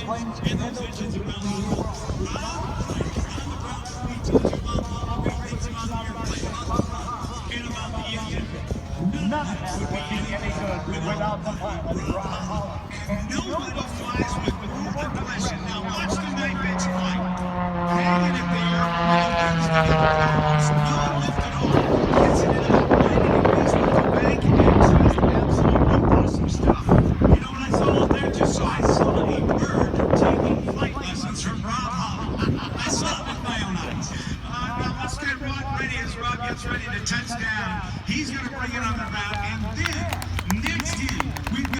in those engines around the world. Rob, on the ground, we told you about all the great things about the airplane, about the prop, and about the engine. None of this would be any good without the pilot, Rob Holland. And nobody flies with more passion. Now watch the night bitch fly. Hanging at the air with the wings together, almost no lift at all. Gets it at about 90 degrees with the bank, and just absolutely awesome stuff. You know what I saw out there? Just saw a bird taking flight lessons from Rob Holland.